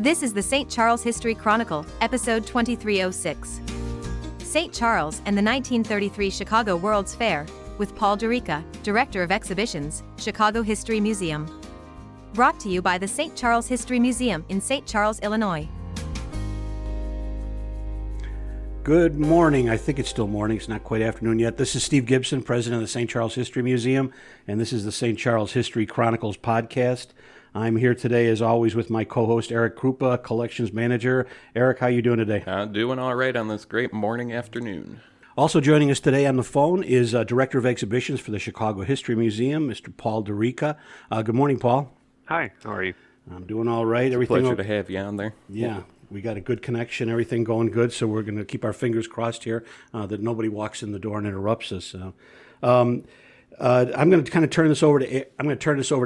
This is the St. Charles History Chronicle, episode 2306. St. Charles and the 1933 Chicago World's Fair, with Paul DeRica, Director of Exhibitions, Chicago History Museum. Brought to you by the St. Charles History Museum in St. Charles, Illinois. Good morning. I think it's still morning. It's not quite afternoon yet. This is Steve Gibson, president of the St. Charles History Museum, and this is the St. Charles History Chronicles podcast. I'm here today, as always, with my co-host, Eric Krupa, collections manager. Eric, how you doing today? Doing all right on this great morning afternoon. Also joining us today on the phone is Director of Exhibitions for the Chicago History Museum, Mr. Paul DeRica. Good morning, Paul. Hi, how are you? I'm doing all right. It's a pleasure to have you on there. Yeah, we got a good connection, everything going good, so we're going to keep our fingers crossed here that nobody walks in the door and interrupts us. I'm going to kind of turn this over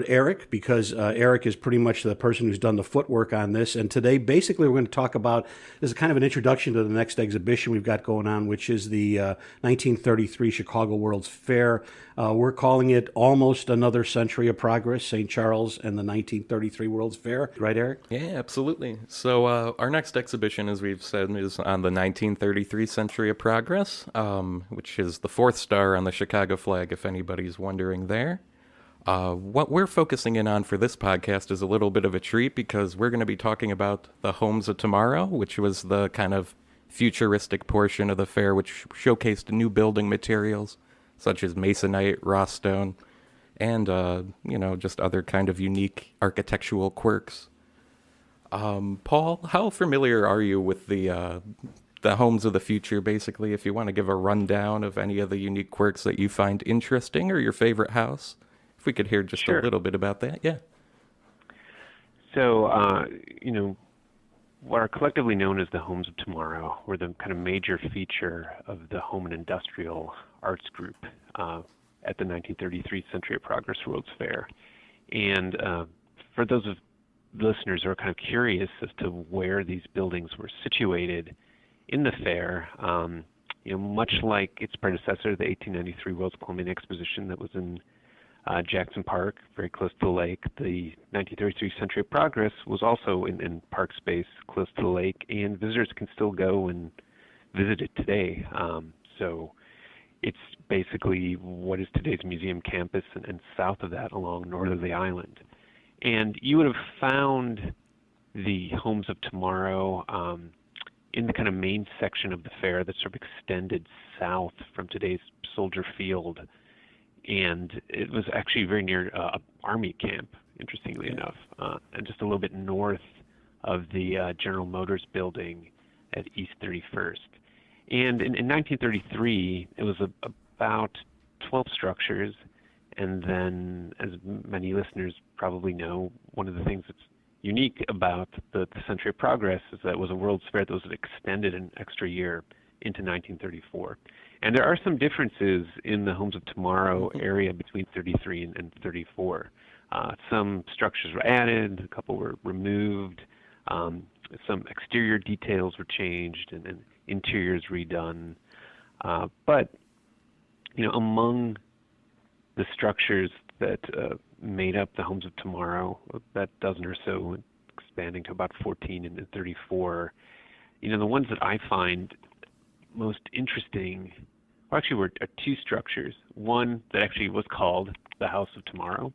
to Eric because Eric is pretty much the person who's done the footwork on this. And today, basically, we're going to talk about this is kind of an introduction to the next exhibition we've got going on, which is the 1933 Chicago World's Fair. We're calling it Almost Another Century of Progress: St. Charles and the 1933 World's Fair. Right, Eric? Yeah, absolutely. So our next exhibition, as we've said, is on the 1933 Century of Progress, which is the fourth star on the Chicago flag, if anybody's wondering there. What we're focusing in on for this podcast is a little bit of a treat because we're going to be talking about the Homes of Tomorrow, which was the kind of futuristic portion of the fair, which showcased new building materials such as masonite, raw stone, and just other kind of unique architectural quirks. Paul, how familiar are you with the homes of the future, basically, if you want to give a rundown of any of the unique quirks that you find interesting or your favorite house? If we could hear just Sure. a little bit about that, yeah. So, what are collectively known as the Homes of Tomorrow were the kind of major feature of the Home and Industrial Arts Group at the 1933 Century of Progress World's Fair. And for those of listeners who are kind of curious as to where these buildings were situated in the fair, much like its predecessor, the 1893 World's Columbian Exposition that was in Jackson Park, very close to the lake, the 1933 Century of Progress was also in park space close to the lake, and visitors can still go and visit it today. So it's basically what is today's museum campus and south of that along north of the island. And you would have found the Homes of Tomorrow in the kind of main section of the fair that sort of extended south from today's Soldier Field. And it was actually very near an army camp, interestingly enough, and just a little bit north of the General Motors building at East 31st. And in 1933, it was about 12 structures. And then, as many listeners probably know, one of the things that's unique about the Century of Progress is that it was a World's Fair that was extended an extra year into 1934. And there are some differences in the Homes of Tomorrow area between 33 and 34. Some structures were added, a couple were removed, some exterior details were changed, and interiors redone. But among the structures that made up the Homes of Tomorrow, that dozen or so, expanding to about 14 in 34, the ones that I find most interesting were two structures. One that actually was called the House of Tomorrow,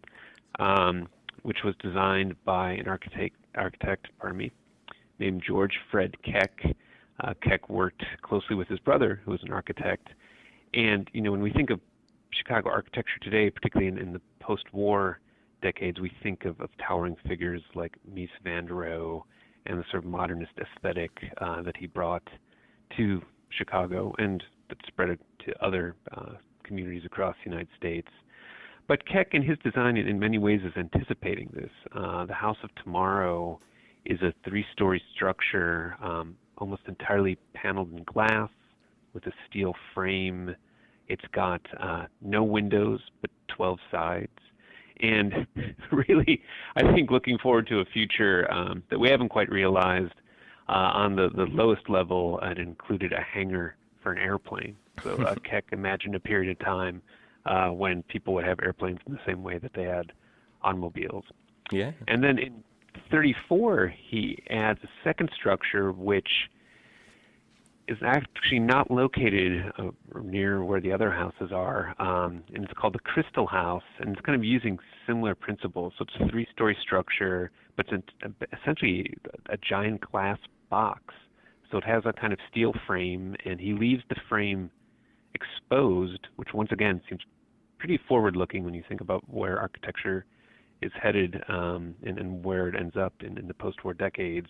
which was designed by an architect, named George Fred Keck. Keck worked closely with his brother, who was an architect. And, when we think of Chicago architecture today, particularly in the post-war decades, we think of towering figures like Mies van der Rohe and the sort of modernist aesthetic that he brought to Chicago and that spread it to other communities across the United States. But Keck, in his design, in many ways, is anticipating this. The House of Tomorrow is a three-story structure, almost entirely paneled in glass with a steel frame. It's got no windows, but 12 sides. And really, I think looking forward to a future that we haven't quite realized. On the lowest level, it included a hangar for an airplane. So Keck imagined a period of time when people would have airplanes in the same way that they had automobiles. Yeah. And then in 34, he adds a second structure which is actually not located near where the other houses are, and it's called the Crystal House, and it's kind of using similar principles. So it's a 3-story structure, but it's essentially a giant glass box. So it has a kind of steel frame, and he leaves the frame exposed, which once again seems pretty forward-looking when you think about where architecture is headed, and where it ends up in the post-war decades.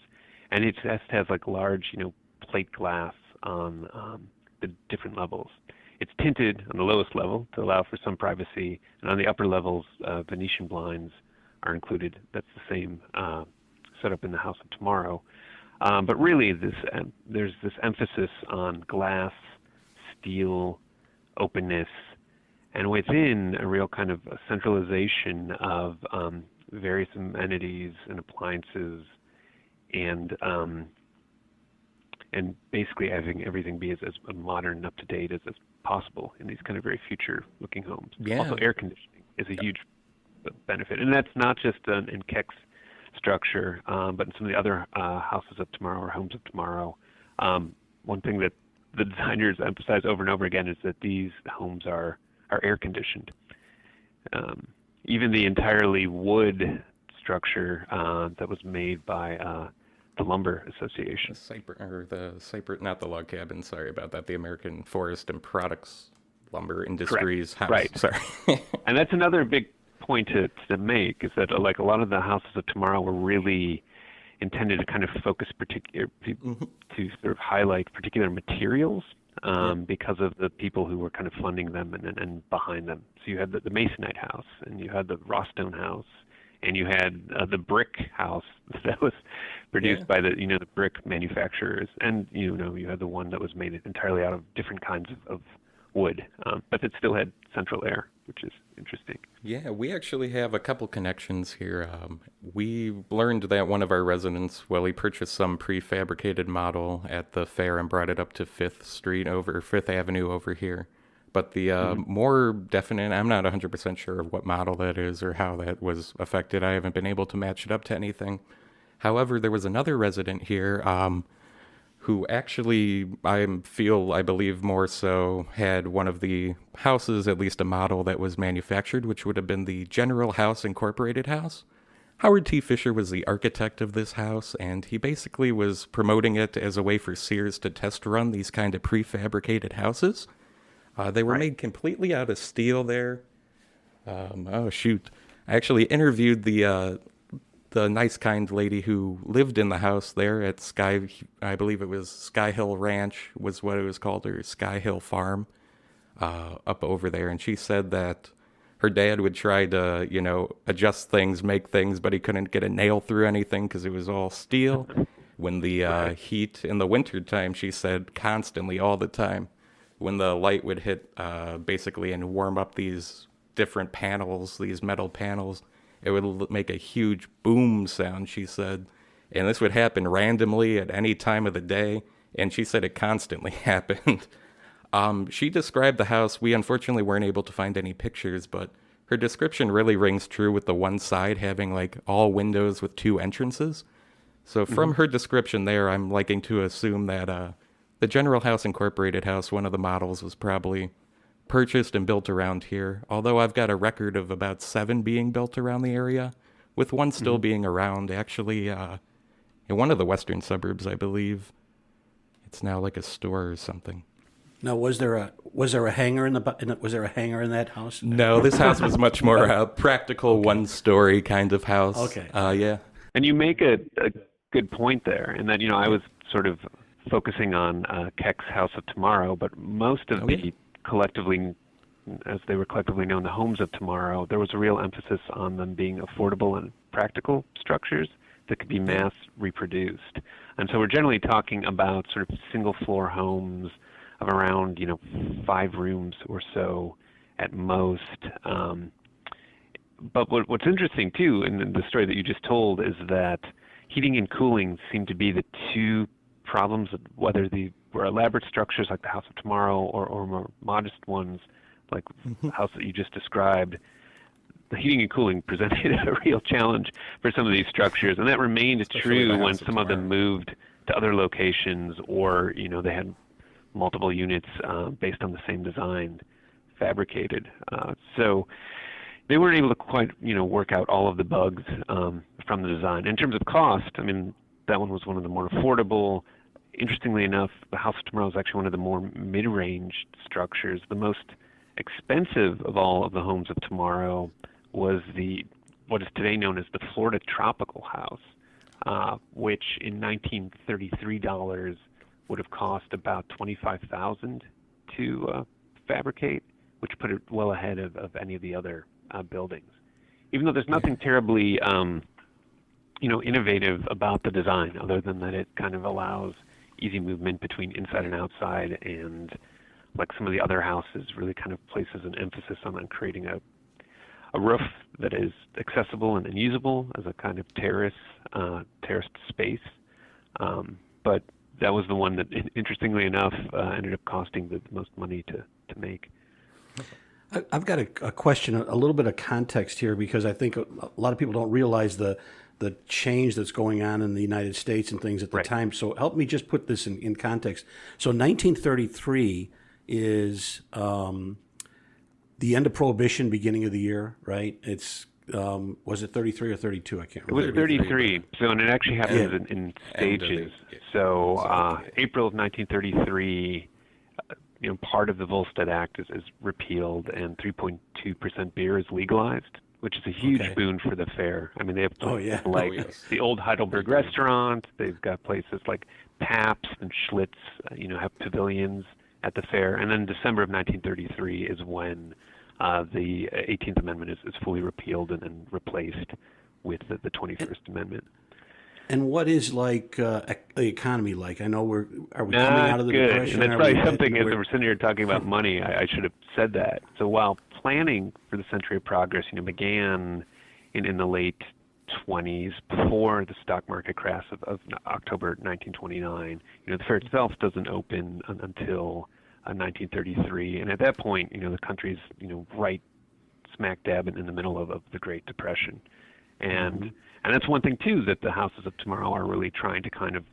And it has to have like large, plate glass on the different levels. It's tinted on the lowest level to allow for some privacy, and on the upper levels, Venetian blinds are included. That's the same setup in the House of Tomorrow. But really, there's this emphasis on glass, steel, openness, and within a real kind of a centralization of various amenities and appliances, and basically having everything be as modern and up to date as possible in these kind of very future-looking homes. Yeah. Also, air conditioning is a huge benefit, and that's not just in Keck's structure, but in some of the other houses of tomorrow or homes of tomorrow. One thing that the designers emphasize over and over again is that these homes are air conditioned. Even the entirely wood structure that was made by the Lumber Association. Not the log cabin, sorry about that, the American Forest and Products Lumber Industries house. Right. Sorry. And that's another big point to make, is that like a lot of the houses of tomorrow were really intended to kind of focus to sort of highlight particular materials, because of the people who were kind of funding them and behind them. So you had the Masonite house, and you had the Rawstone house, and you had the brick house that was produced by the brick manufacturers, and you had the one that was made entirely out of different kinds of wood, but it still had central air, which is interesting. Yeah, we actually have a couple connections here. We learned that one of our residents, he purchased some prefabricated model at the fair and brought it up to Fifth Avenue over here. But the more definite, I'm not 100% sure of what model that is or how that was affected. I haven't been able to match it up to anything. However, there was another resident here who actually, I believe more so, had one of the houses, at least a model that was manufactured, which would have been the General House Incorporated house. Howard T. Fisher was the architect of this house, and he basically was promoting it as a way for Sears to test run these kind of prefabricated houses. They were made completely out of steel there. I actually interviewed the nice, kind lady who lived in the house there at I believe it was Sky Hill Ranch was what it was called, or Sky Hill Farm, up over there. And she said that her dad would try to, adjust things, make things, but he couldn't get a nail through anything because it was all steel. When the heat in the wintertime, she said constantly, all the time, when the light would hit basically and warm up these different panels, these metal panels, it would make a huge boom sound, she said. And this would happen randomly at any time of the day. And she said it constantly happened. She described the house. We unfortunately weren't able to find any pictures, but her description really rings true with the one side having like all windows with 2 entrances. So from her description there, I'm liking to assume that the General House Incorporated house, one of the models, was probably purchased and built around here, although I've got a record of about 7 being built around the area, with one still being around, actually, in one of the western suburbs, I believe. It's now like a store or something. Now, was there a hangar was there a hangar in that house? No, this house was much more a practical one-story kind of house. Okay. Yeah. And you make a good point there, in that I was sort of focusing on Keck's House of Tomorrow, but most of the collectively, as they were collectively known, the homes of tomorrow, there was a real emphasis on them being affordable and practical structures that could be mass reproduced. And so we're generally talking about sort of single floor homes of around 5 rooms or so at most. But what's interesting too, in the story that you just told, is that heating and cooling seem to be the 2 problems, whether they were elaborate structures like the House of Tomorrow or more modest ones like the house that you just described. the heating and cooling presented a real challenge for some of these structures, and that remained true when some of them moved to other locations, or they had multiple units based on the same design fabricated. So they weren't able to quite work out all of the bugs from the design. In terms of cost, I mean, that one was one of the more affordable. Interestingly enough, the House of Tomorrow is actually one of the more mid-range structures. The most expensive of all of the homes of tomorrow was what is today known as the Florida Tropical House, which in 1933 dollars would have cost about $25,000 to fabricate, which put it well ahead of any of the other buildings. Even though there's nothing terribly innovative about the design, other than that it kind of allows easy movement between inside and outside, and like some of the other houses really kind of places an emphasis on creating a roof that is accessible and usable as a kind of terraced space. But that was the one that, interestingly enough, ended up costing the most money to make. I've got a question, a little bit of context here, because I think a lot of people don't realize the change that's going on in the United States and things at the time. So help me just put this in context. So 1933 is the end of Prohibition, beginning of the year, right? It's was it 33 or 32? I can't remember. It was 33. So, and it actually happens in stages. So April of 1933, part of the Volstead Act is repealed, and 3.2% beer is legalized, which is a huge boon for the fair. I mean, they have places the old Heidelberg restaurant. They've got places like Pabst and Schlitz, have pavilions at the fair. And then December of 1933 is when the 18th Amendment is fully repealed and then replaced with the 21st Amendment. And what is the economy like? I know are we coming out of the Depression? And that's probably something, as we're sitting here talking about money, I should have said that. So while planning for the Century of Progress, began in the late 20s, before the stock market crash of October 1929, the fair itself doesn't open until 1933, and at that point, the country's right smack dab in the middle of the Great Depression, and that's one thing too that the Houses of Tomorrow are really trying to kind of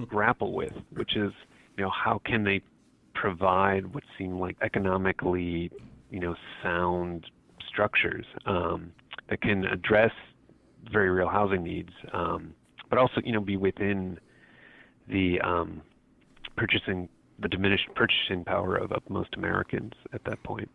grapple with, which is how can they provide what seem like economically sound structures that can address very real housing needs, but also be within the diminished purchasing power of most Americans at that point.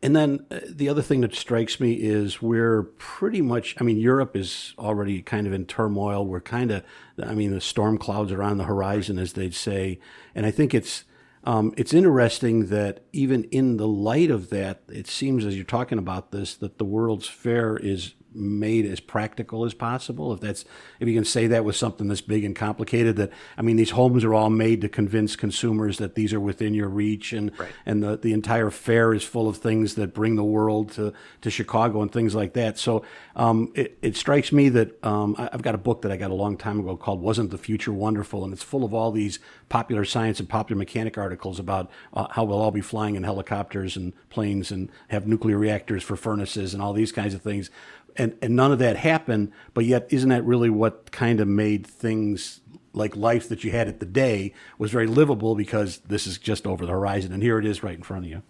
And then the other thing that strikes me is we're pretty much, Europe is already kind of in turmoil. We're the storm clouds are on the horizon, as they'd say. And I think it's interesting that even in the light of that, it seems, as you're talking about this, that the World's Fair is made as practical as possible. If you can say that with something this big and complicated, that these homes are all made to convince consumers that these are within your reach, and the entire fair is full of things that bring the world to Chicago and things like that. So it strikes me that I've got a book that I got a long time ago called "Wasn't the Future Wonderful?" and it's full of all these popular science and popular mechanic articles about how we'll all be flying in helicopters and planes and have nuclear reactors for furnaces and all these kinds of things. And none of that happened, but yet isn't that really what kind of made things like life that you had at the day was very livable, because this is just over the horizon, and here it is right in front of you.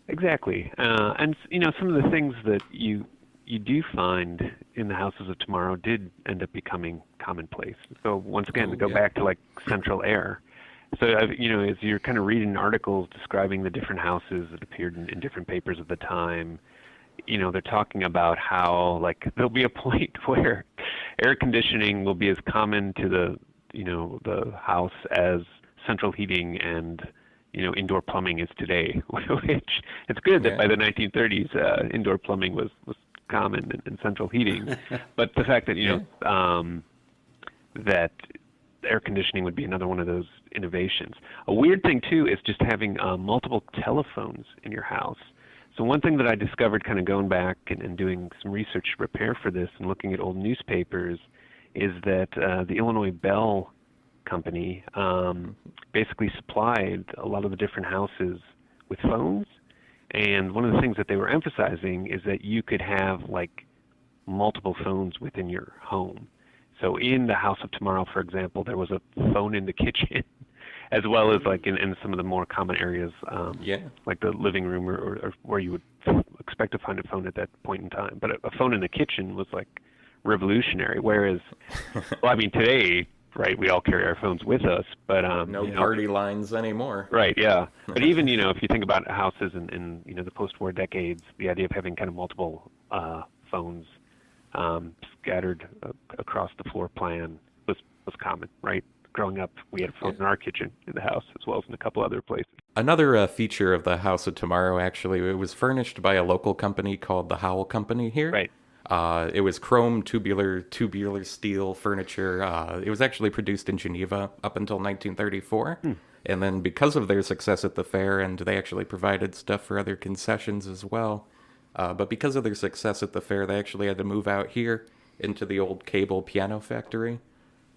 Exactly. And some of the things that you do find in the Houses of Tomorrow did end up becoming commonplace. So once again, to go back to like central air. So, as you're kind of reading articles describing the different houses that appeared in different papers of the time, they're talking about how there'll be a point where air conditioning will be as common to the house as central heating and indoor plumbing is today. Which it's good that by the 1930s indoor plumbing was common in central heating, but the fact that that air conditioning would be another one of those innovations. A weird thing too is just having multiple telephones in your house. So one thing that I discovered kind of going back and doing some research to prepare for this and looking at old newspapers is that the Illinois Bell Company basically supplied a lot of the different houses with phones, And one of the things that they were emphasizing is that you could have like multiple phones within your home. So in the House of Tomorrow, for example, there was a phone in the kitchen, as well as like in some of the more common areas, like the living room or where you would expect to find a phone at that point in time. But a phone in the kitchen was like revolutionary. Whereas, well, I mean, today, right, we all carry our phones with us, but no party lines anymore. Right, yeah. But even, if you think about houses in the post-war decades, the idea of having kind of multiple phones scattered across the floor plan was common, right? Growing up, we had a phone in our kitchen in the house as well as in a couple other places. Another feature of the House of Tomorrow, actually, it was furnished by a local company called the Howell Company here. Right. It was chrome tubular steel furniture. It was actually produced in Geneva up until 1934. And then because of their success at the fair, and they actually provided stuff for other concessions as well, but because of their success at the fair, they actually had to move out here into the old Cable Piano Factory,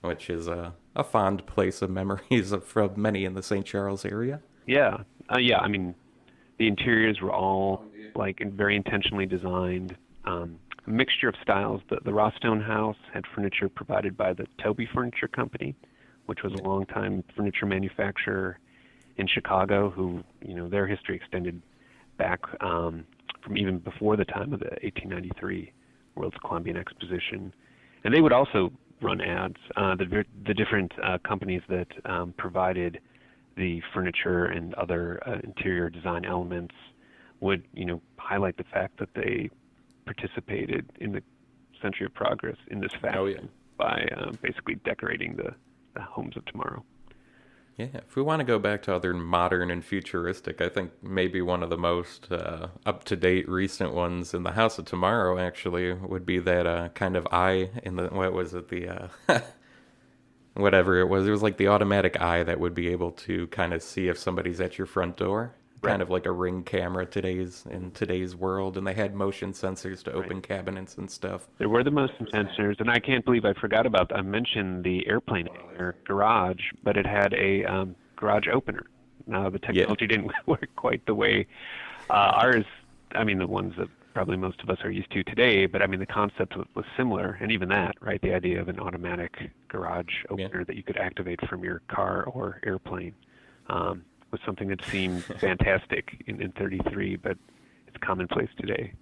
which is a fond place of memories from many in the St. Charles area. Yeah. I mean, the interiors were all like very intentionally designed. A mixture of styles. The Rostone House had furniture provided by the Toby Furniture Company, which was a longtime furniture manufacturer in Chicago, who, their history extended back from even before the time of the 1893 World's Columbian Exposition. And they would also run ads. The different companies that provided the furniture and other interior design elements would, highlight the fact that they participated in the Century of Progress in this fashion by basically decorating the homes of tomorrow. Yeah, if we want to go back to other modern and futuristic, I think maybe one of the most up-to-date recent ones in the House of Tomorrow actually would be that kind of eye in the, what was it, the, whatever it was like the automatic eye that would be able to kind of see if somebody's at your front door. Right. Kind of like a Ring camera in today's world, and they had motion sensors to open cabinets and stuff. There were the motion sensors, and I can't believe I forgot about that. I mentioned the airplane hangar garage, but it had a garage opener. Now, the technology didn't work quite the way ours, I mean, the ones that probably most of us are used to today, but I mean, the concept was similar, and even that, right, the idea of an automatic garage opener that you could activate from your car or airplane. Was something that seemed fantastic in 33, but it's commonplace today.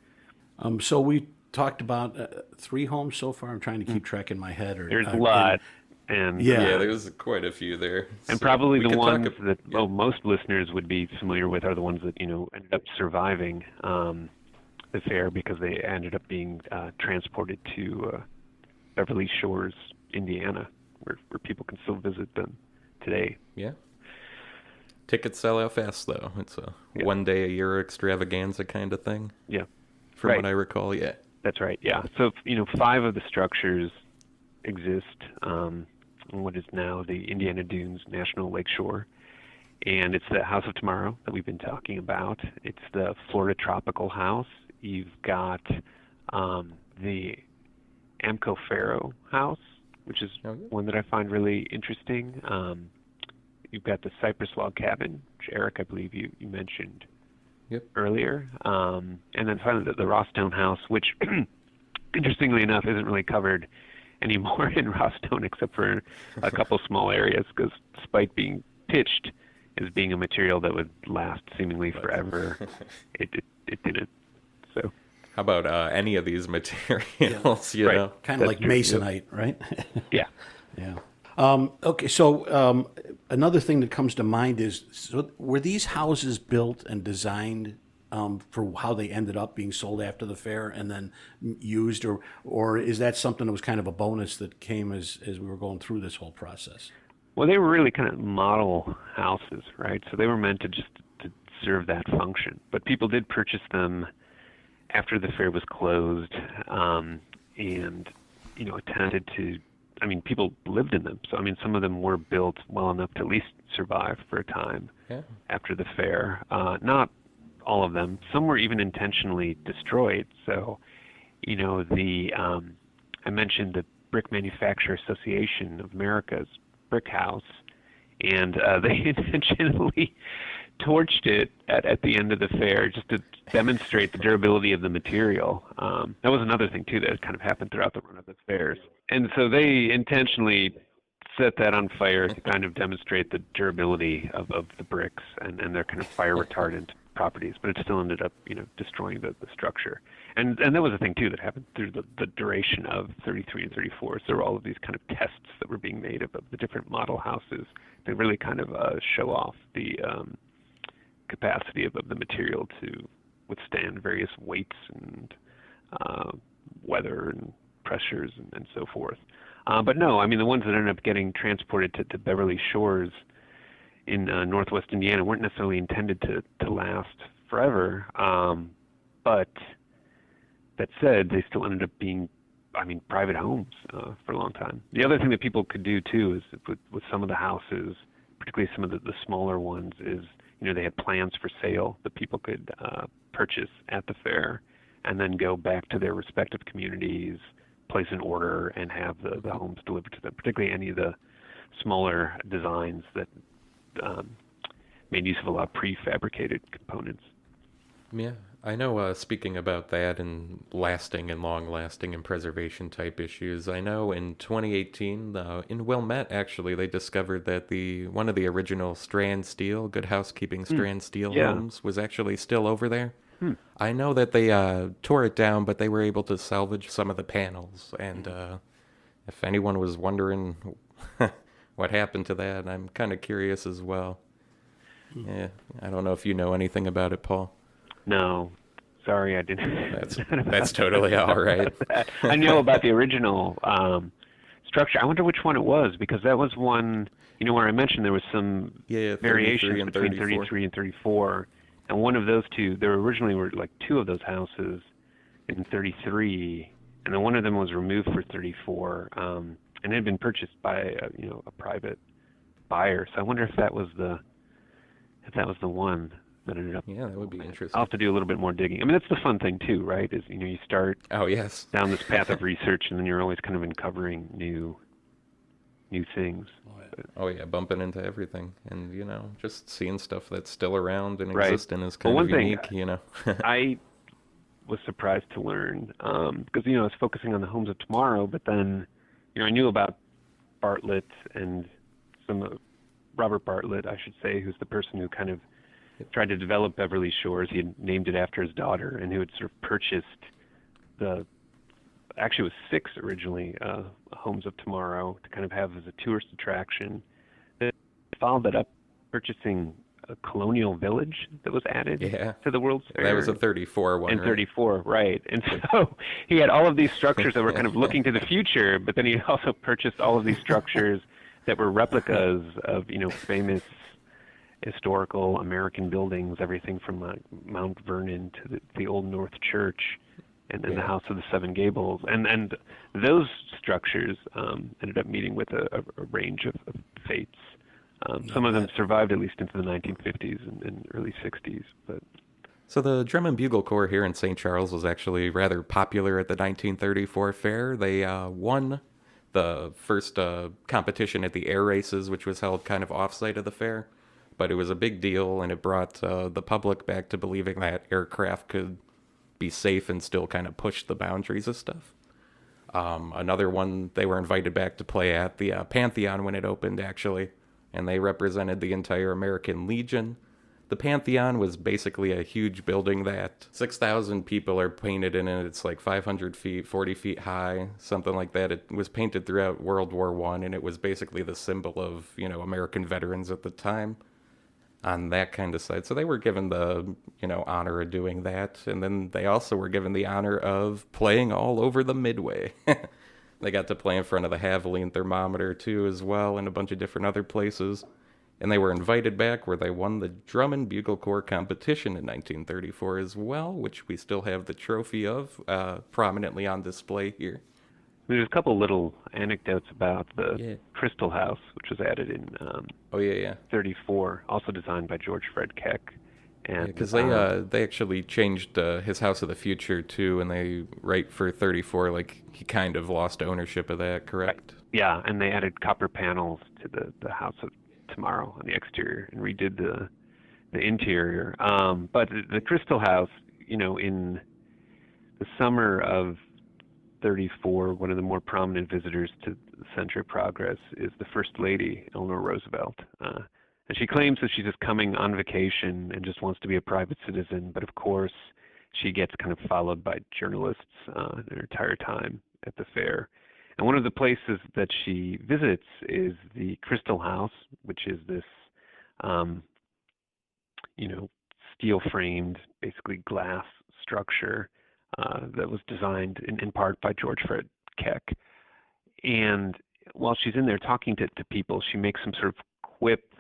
So we talked about 3 homes so far. I'm trying to keep track in my head. There's a lot. And there's quite a few there. And probably the ones that most listeners would be familiar with are the ones that, ended up surviving the fair because they ended up being transported to Beverly Shores, Indiana, where people can still visit them today. Yeah. Tickets sell out fast, though. It's a one-day-a-year extravaganza kind of thing. Yeah. From what I recall, That's right, yeah. So, 5 of the structures exist on what is now the Indiana Dunes National Lakeshore. And it's the House of Tomorrow that we've been talking about. It's the Florida Tropical House. You've got the Amco Faro House, which is one that I find really interesting. You've got the Cypress Log Cabin, which Eric, I believe you mentioned earlier. And then finally the Rostone House, which, interestingly enough, isn't really covered anymore in Rostone except for a couple small areas because despite being pitched as being a material that would last seemingly forever, it didn't. So, how about any of these materials, you know? Kind of like masonite, right? Yeah. Yeah. Okay, so another thing that comes to mind is, were these houses built and designed for how they ended up being sold after the fair and then used, or is that something that was kind of a bonus that came as we were going through this whole process? Well, they were really kind of model houses, right? So they were meant to just to serve that function. But people did purchase them after the fair was closed and, attempted to, people lived in them. So, some of them were built well enough to at least survive for a time after the fair. Not all of them. Some were even intentionally destroyed. So, I mentioned the Brick Manufacturer Association of America's brick house, and they intentionally torched it at the end of the fair just to demonstrate the durability of the material. That was another thing too that kind of happened throughout the run of the fairs. And so they intentionally set that on fire to kind of demonstrate the durability of the bricks and their kind of fire retardant properties, but it still ended up, destroying the structure. And that was a thing too that happened through the duration of 33 and 34. So there were all of these kind of tests that were being made of the different model houses to really kind of show off the capacity of the material to withstand various weights and weather and pressures and so forth. But no, I mean, the ones that ended up getting transported to Beverly Shores in northwest Indiana weren't necessarily intended to last forever. But that said, they still ended up being, private homes for a long time. The other thing that people could do too is with some of the houses, particularly some of the smaller ones, is they had plans for sale that people could purchase at the fair and then go back to their respective communities, place an order, and have the homes delivered to them, particularly any of the smaller designs that made use of a lot of prefabricated components. Yeah, I know, speaking about that and lasting and long-lasting and preservation type issues, I know in 2018, in Wilmette, actually, they discovered that one of the original Strand Steel, Good Housekeeping Strand Steel homes was actually still over there. I know that they tore it down, but they were able to salvage some of the panels. And if anyone was wondering what happened to that, I'm kind of curious as well. Yeah, I don't know if you know anything about it, Paul. No, sorry, I didn't. That's totally all right. I know about the original structure. I wonder which one it was, because that was one, where I mentioned there was some variations between 33 and 34. And one of those two, there originally were like two of those houses in 33, and then one of them was removed for 34, and it had been purchased by a private buyer. So I wonder if that was the one that ended up. Yeah, that would be interesting. I'll have to do a little bit more digging. That's the fun thing too, right? Is you start down this path of research, and then you're always kind of uncovering new things. Oh yeah, bumping into everything, and just seeing stuff that's still around and existing is kind of unique. I was surprised to learn because I was focusing on the homes of tomorrow, but then I knew about Bartlett and Robert Bartlett, I should say, who's the person who kind of tried to develop Beverly Shores. He had named it after his daughter, and who had sort of purchased actually it was 6 originally, homes of tomorrow to kind of have as a tourist attraction. They followed that up purchasing a colonial village that was added to the World's Fair. That was a 34 one, in 34, right. And so he had all of these structures that were kind of looking to the future, but then he also purchased all of these structures that were replicas of, famous historical American buildings, everything from Mount Vernon to the Old North Church, and then the House of the Seven Gables. And those structures ended up meeting with a range of fates. Some of them survived at least into the 1950s and early 60s. So the Drum and Bugle Corps here in St. Charles was actually rather popular at the 1934 fair. They won the first competition at the air races, which was held kind of off-site of the fair. But it was a big deal, and it brought the public back to believing that aircraft could be safe and still kind of push the boundaries of stuff. Another one, they were invited back to play at the Pantheon when it opened, actually, and they represented the entire American Legion. The Pantheon was basically a huge building that 6,000 people are painted in it. It's like 500 feet, 40 feet high, something like that. It was painted throughout World War I, and it was basically the symbol of, American veterans at the time on that kind of side. So they were given the, honor of doing that. And then they also were given the honor of playing all over the Midway. They got to play in front of the Haviland Thermometer, too, as well, and a bunch of different other places. And they were invited back where they won the Drum and Bugle Corps competition in 1934 as well, which we still have the trophy of prominently on display here. There's a couple little anecdotes about the Crystal House, which was added in 34, also designed by George Fred Keck. Because they actually changed his House of the Future, too, and they, right for 34, like, he kind of lost ownership of that, correct? Yeah, and they added copper panels to the House of Tomorrow on the exterior and redid the the interior. But the Crystal House, in the summer of 34, one of the more prominent visitors to the Century of Progress is the First Lady, Eleanor Roosevelt. And she claims that she's just coming on vacation and just wants to be a private citizen, but of course she gets kind of followed by journalists her entire time at the fair. And one of the places that she visits is the Crystal House, which is this, steel-framed, basically glass structure that was designed in part by George Fred Keck. And while she's in there talking to people, she makes some sort of quip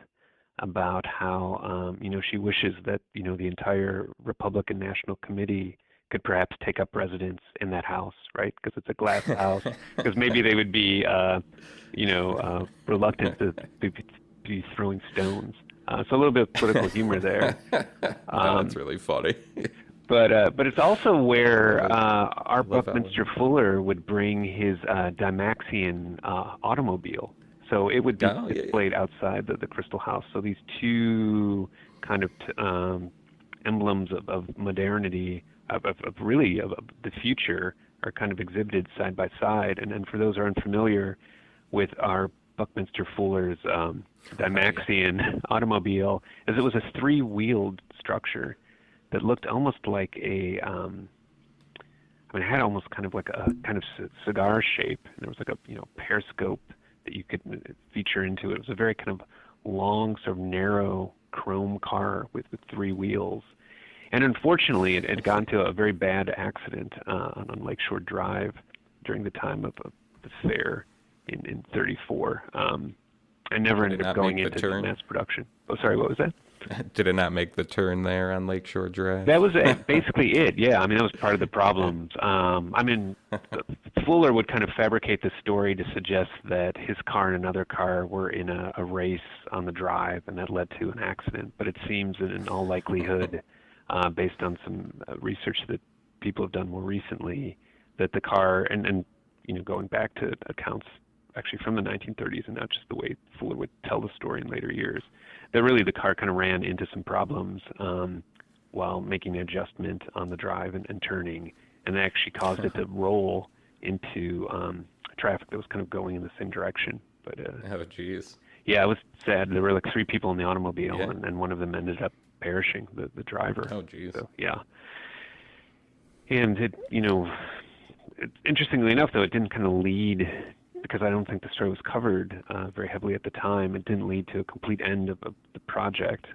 about how, she wishes that, the entire Republican National Committee could perhaps take up residence in that house, right? Because it's a glass house. Because maybe they would be, reluctant to be throwing stones. So a little bit of political humor there. That's really funny. But it's also where our Buckminster Fuller would bring his Dymaxion automobile. So it would be displayed outside the Crystal House. So these two kind of emblems of modernity, of the future, are kind of exhibited side by side. And for those who are unfamiliar with our Buckminster Fuller's Dymaxion automobile, as it was a three-wheeled structure that looked almost like it had almost kind of like a kind of cigar shape. There was like a periscope that you could feature into it. It was a very kind of long, sort of narrow chrome car with three wheels. And unfortunately, it had gone to a very bad accident on Lakeshore Drive during the time of the fair in 34. I never ended up going into mass production. Oh, sorry, what was that? Did it not make the turn there on Lakeshore Drive? That was basically it, yeah. I mean, that was part of the problems. Fuller would kind of fabricate the story to suggest that his car and another car were in a race on the drive, and that led to an accident. But it seems that in all likelihood, based on some research that people have done more recently, that the car, and going back to accounts actually from the 1930s and not just the way Fuller would tell the story in later years, that really the car kind of ran into some problems while making an adjustment on the drive and turning, and that actually caused it to roll into traffic that was kind of going in the same direction. But oh, geez. Yeah, it was sad. There were like three people in the automobile, and one of them ended up perishing, the driver. Oh, geez. So, yeah. And it, interestingly enough, though, it didn't kind of lead, because I don't think the story was covered very heavily at the time. It didn't lead to a complete end of the project,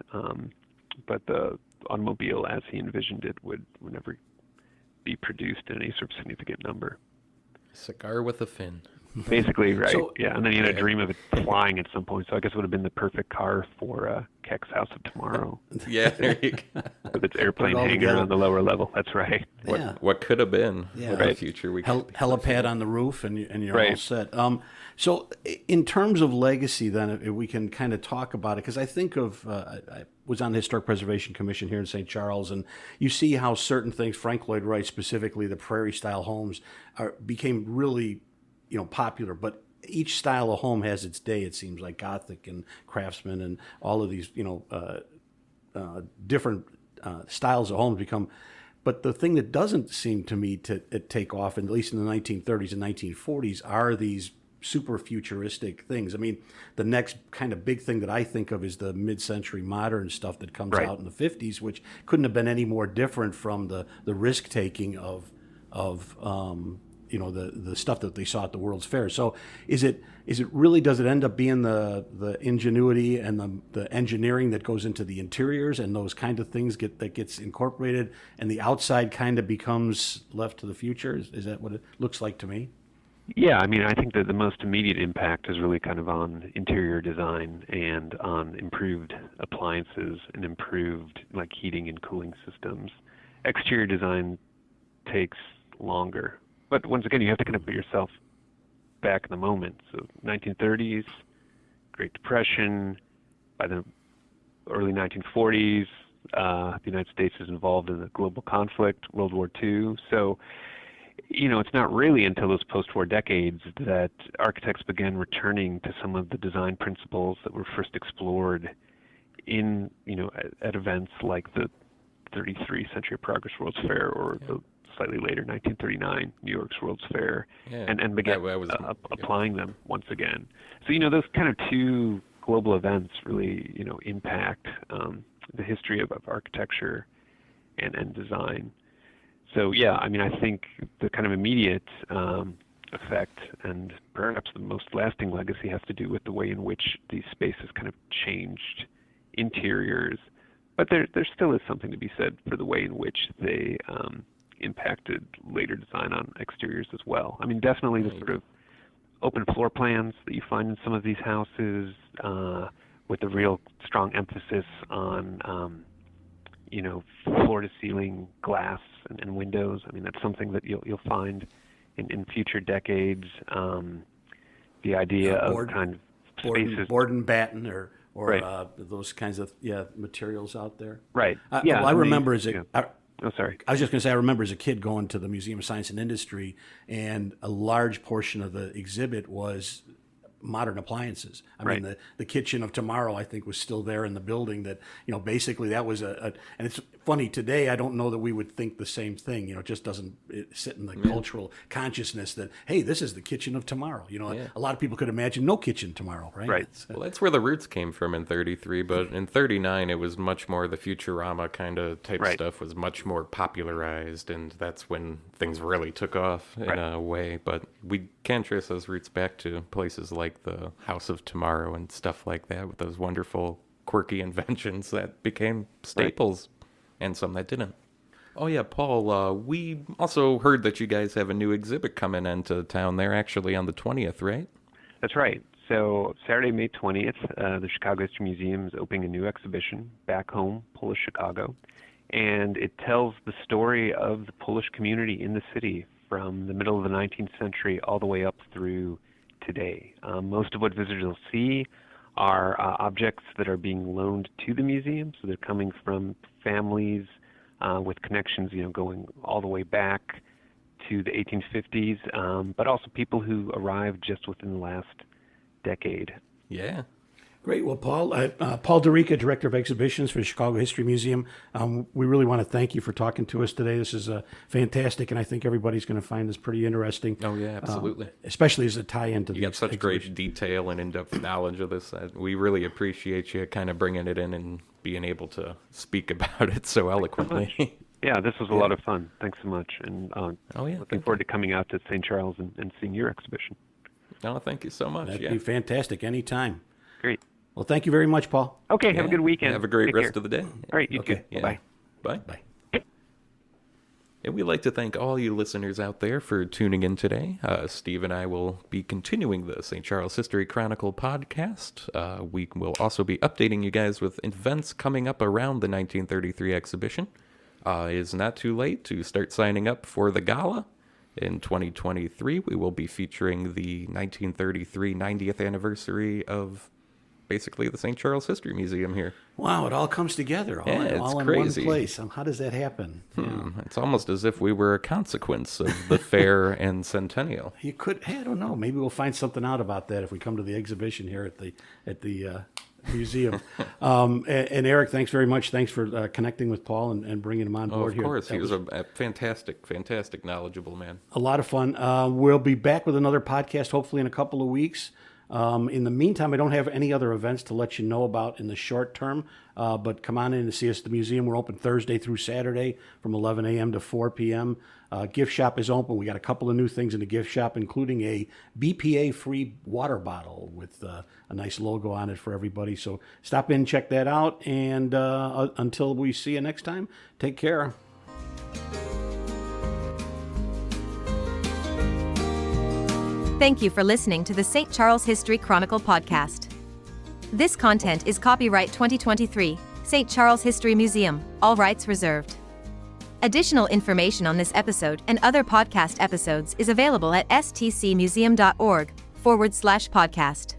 but the automobile, as he envisioned it, would never be produced in any sort of significant number. Cigar with a fin. Basically, right. So, yeah, and then he had a dream of it flying at some point, so I guess it would have been the perfect car for Keck's House of Tomorrow. Yeah, there you go. With its airplane hanging on the lower level. That's right. What could have been? Yeah. What a future we could helipad on the roof, and you're right. all set. So in terms of legacy, then, if we can kind of talk about it, because I think of, I was on the Historic Preservation Commission here in St. Charles, and you see how certain things, Frank Lloyd Wright specifically, the prairie-style homes, became really popular, but each style of home has its day. It seems like Gothic and Craftsman and all of these, different styles of homes become. But the thing that doesn't seem to me to take off, at least in the 1930s and 1940s, are these super futuristic things. I mean, the next kind of big thing that I think of is the mid-century modern stuff that comes out in the 50s, which couldn't have been any more different from the risk-taking of the stuff that they saw at the World's Fair. So is it really, does it end up being the ingenuity and the engineering that goes into the interiors and those kind of things that gets incorporated, and the outside kind of becomes left to the future? Is that what it looks like to me? Yeah, I mean, I think that the most immediate impact is really kind of on interior design and on improved appliances and improved heating and cooling systems. Exterior design takes longer. But once again, you have to kind of put yourself back in the moment. So 1930s, Great Depression. By the early 1940s, the United States is involved in the global conflict, World War II. So, it's not really until those post-war decades that architects began returning to some of the design principles that were first explored in, at events like the 33 Century of Progress World's Fair or the slightly later 1939 New York's World's Fair, and began applying them once again. So, those kind of two global events really, impact the history of architecture and design. So, I think the kind of immediate effect and perhaps the most lasting legacy has to do with the way in which these spaces kind of changed interiors. But there still is something to be said for the way in which they impacted later design on exteriors as well. I mean, definitely the sort of open floor plans that you find in some of these houses, with a real strong emphasis on, floor-to-ceiling glass and windows. I mean, that's something that you'll find in future decades. The idea of kind of spaces, board and batten, or right. Those kinds of materials out there. Right. I remember as a. Sorry. I was just going to say, I remember as a kid going to the Museum of Science and Industry, and a large portion of the exhibit was modern appliances. I mean, the kitchen of tomorrow, I think, was still there in the building. That basically that was and it's funny today. I don't know that we would think the same thing. It just doesn't sit in the cultural consciousness that, hey, this is the kitchen of tomorrow. A lot of people could imagine no kitchen tomorrow, right? Right. Well, that's where the roots came from in 33, but in 39 it was much more the Futurama kind of type stuff was much more popularized, and that's when things really took off in a way. But we can trace those roots back to places like the House of Tomorrow and stuff like that, with those wonderful quirky inventions that became staples and some that didn't. Oh yeah, Paul, we also heard that you guys have a new exhibit coming into town there, actually on the 20th, right? That's right. So Saturday, May 20th, the Chicago History Museum is opening a new exhibition, Back Home, Polish Chicago. And it tells the story of the Polish community in the city from the middle of the 19th century all the way up through today. Most of what visitors will see are objects that are being loaned to the museum. So they're coming from families with connections, going all the way back to the 1850s, but also people who arrived just within the last decade. Yeah. Great. Well, Paul DeRica, Director of Exhibitions for the Chicago History Museum, we really want to thank you for talking to us today. This is fantastic, and I think everybody's going to find this pretty interesting. Oh, yeah, absolutely. Especially as a tie-in to the You got such great detail and in-depth knowledge of this. We really appreciate you kind of bringing it in and being able to speak about it so eloquently. Yeah, this was a lot of fun. Thanks so much. And looking forward to coming out to St. Charles and seeing your exhibition. Oh, thank you so much. That'd be fantastic. Anytime. Great. Well, thank you very much, Paul. Okay, have a good weekend. Have a great Take rest care. of the day. All right, you too. Yeah. Bye. Bye. And we'd like to thank all you listeners out there for tuning in today. Steve and I will be continuing the St. Charles History Chronicle podcast. We will also be updating you guys with events coming up around the 1933 exhibition. It is not too late to start signing up for the gala. In 2023, we will be featuring the 1933 90th anniversary of basically the St. Charles History Museum here. Wow, it all comes together all in crazy. One place. How does that happen? It's almost as if we were a consequence of the fair and centennial. You could, I don't know. Maybe we'll find something out about that if we come to the exhibition here at the museum. And Eric, thanks very much. Thanks for connecting with Paul and bringing him on board here. Of course, he was a fantastic, knowledgeable man. A lot of fun. We'll be back with another podcast hopefully in a couple of weeks. In the meantime, I don't have any other events to let you know about in the short term, but come on in to see us at the museum. We're open Thursday through Saturday from 11 a.m. to 4 p.m. Gift shop is open. We got a couple of new things in the gift shop, including a BPA-free water bottle with a nice logo on it for everybody. So stop in, check that out, and until we see you next time, take care. Thank you for listening to the St. Charles History Chronicle podcast. This content is copyright 2023, St. Charles History Museum, all rights reserved. Additional information on this episode and other podcast episodes is available at stcmuseum.org/podcast.